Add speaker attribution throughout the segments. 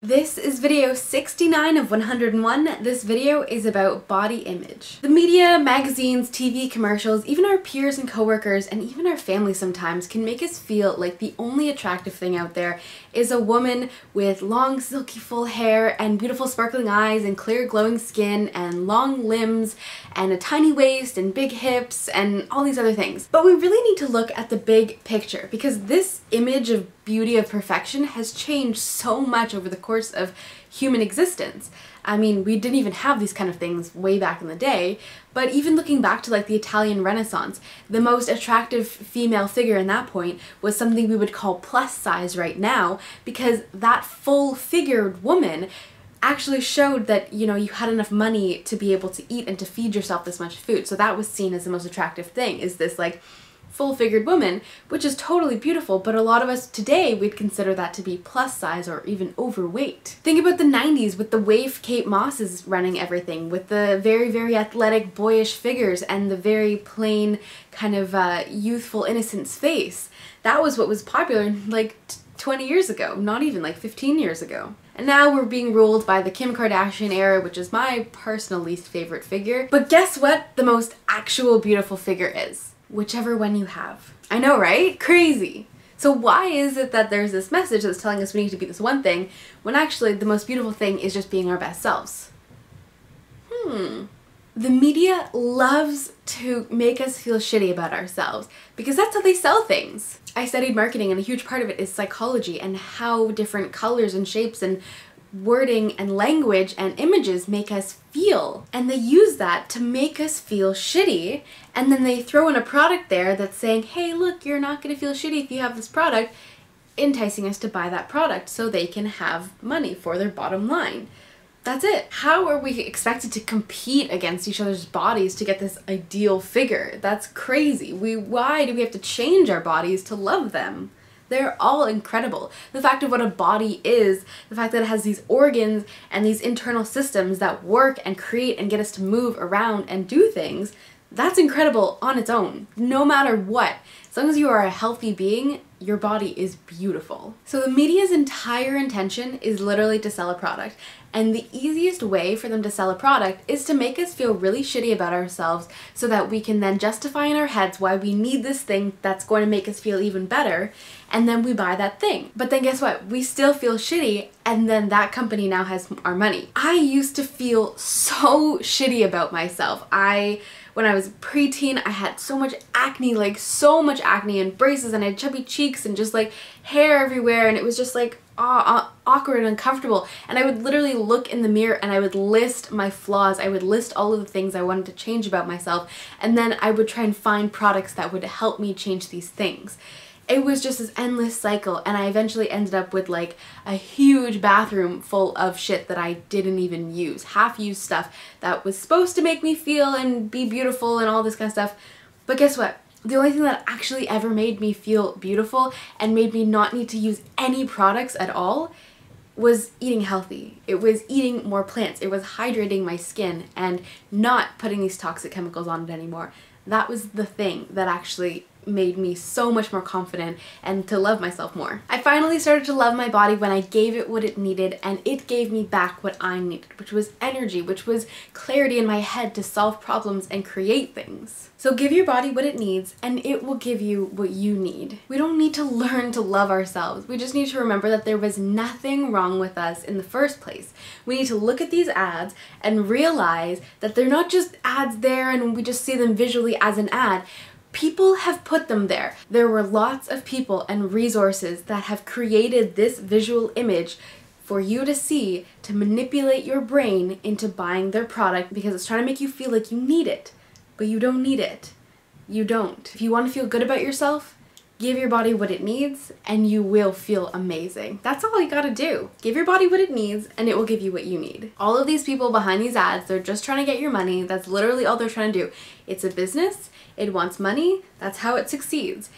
Speaker 1: This is video 69 of 101. This video is about body image. The media, magazines, TV commercials, even our peers and coworkers, and even our family sometimes can make us feel like the only attractive thing out there is a woman with long, silky, full hair and beautiful sparkling eyes and clear glowing skin and long limbs and a tiny waist and big hips and all these other things. But we really need to look at the big picture because this image of beauty of perfection has changed so much over the course of human existence. I mean, we didn't even have these kind of things way back in the day, but even looking back to like the Italian Renaissance, the most attractive female figure in that point was something we would call plus size right now, because that full-figured woman actually showed that, you know, you had enough money to be able to eat and to feed yourself this much food. So that was seen as the most attractive thing, is this like full-figured woman, which is totally beautiful, but a lot of us today would consider that to be plus size or even overweight. Think about the 90s with the waif Kate Mosses running everything, with the very, very athletic, boyish figures and the very plain kind of youthful innocence face. That was what was popular like 20 years ago, not even like 15 years ago. And now we're being ruled by the Kim Kardashian era, which is my personal least favorite figure. But guess what the most actual beautiful figure is? Whichever one you have. I know, right? Crazy. So why is it that there's this message that's telling us we need to be this one thing, when actually the most beautiful thing is just being our best selves? The media loves to make us feel shitty about ourselves because that's how they sell things. I studied marketing, and a huge part of it is psychology and how different colors and shapes and wording and language and images make us feel. And they use that to make us feel shitty, and then they throw in a product there that's saying, hey look, you're not gonna feel shitty if you have this product, enticing us to buy that product so they can have money for their bottom line. That's it. How are we expected to compete against each other's bodies to get this ideal figure? That's crazy. Why do we have to change our bodies to love them? They're all incredible. The fact of what a body is, the fact that it has these organs and these internal systems that work and create and get us to move around and do things, that's incredible on its own, no matter what. As long as you are a healthy being, your body is beautiful. So the media's entire intention is literally to sell a product. And the easiest way for them to sell a product is to make us feel really shitty about ourselves so that we can then justify in our heads why we need this thing that's going to make us feel even better, and then we buy that thing. But then guess what? We still feel shitty, and then that company now has our money. I used to feel so shitty about myself. When I was preteen, I had so much acne, like so much acne and braces, and I had chubby cheeks and just like hair everywhere, and it was just like awkward and uncomfortable. And I would literally look in the mirror and I would list my flaws. I would list all of the things I wanted to change about myself, and then I would try and find products that would help me change these things. It was just this endless cycle, and I eventually ended up with like a huge bathroom full of shit that I didn't even use. Half-used stuff that was supposed to make me feel and be beautiful and all this kind of stuff. But guess what? The only thing that actually ever made me feel beautiful and made me not need to use any products at all was eating healthy. It was eating more plants. It was hydrating my skin and not putting these toxic chemicals on it anymore. That was the thing that actually made me so much more confident and to love myself more. I finally started to love my body when I gave it what it needed, and it gave me back what I needed, which was energy, which was clarity in my head to solve problems and create things. So give your body what it needs, and it will give you what you need. We don't need to learn to love ourselves. We just need to remember that there was nothing wrong with us in the first place. We need to look at these ads and realize that they're not just ads there and we just see them visually as an ad. People have put them there. There were lots of people and resources that have created this visual image for you to see, to manipulate your brain into buying their product because it's trying to make you feel like you need it. But you don't need it. You don't. If you want to feel good about yourself, give your body what it needs and you will feel amazing. That's all you gotta do. Give your body what it needs and it will give you what you need. All of these people behind these ads, they're just trying to get your money. That's literally all they're trying to do. It's a business. It wants money. That's how it succeeds.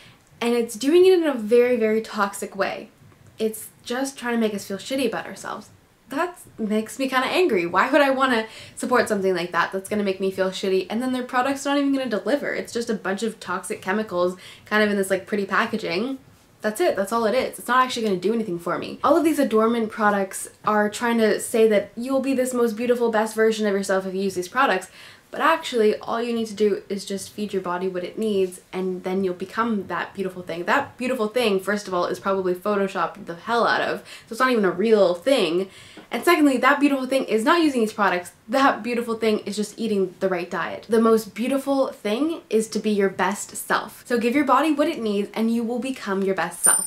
Speaker 1: And it's doing it in a very, very toxic way. It's just trying to make us feel shitty about ourselves. That makes me kind of angry. Why would I want to support something like that that's going to make me feel shitty, and then their product's not even going to deliver? It's just a bunch of toxic chemicals kind of in this like pretty packaging. That's it. That's all it is. It's not actually going to do anything for me. All of these adornment products are trying to say that you'll be this most beautiful, best version of yourself if you use these products. But actually, all you need to do is just feed your body what it needs, and then you'll become that beautiful thing. That beautiful thing, first of all, is probably photoshopped the hell out of, so it's not even a real thing. And secondly, that beautiful thing is not using these products. That beautiful thing is just eating the right diet. The most beautiful thing is to be your best self. So give your body what it needs, and you will become your best self.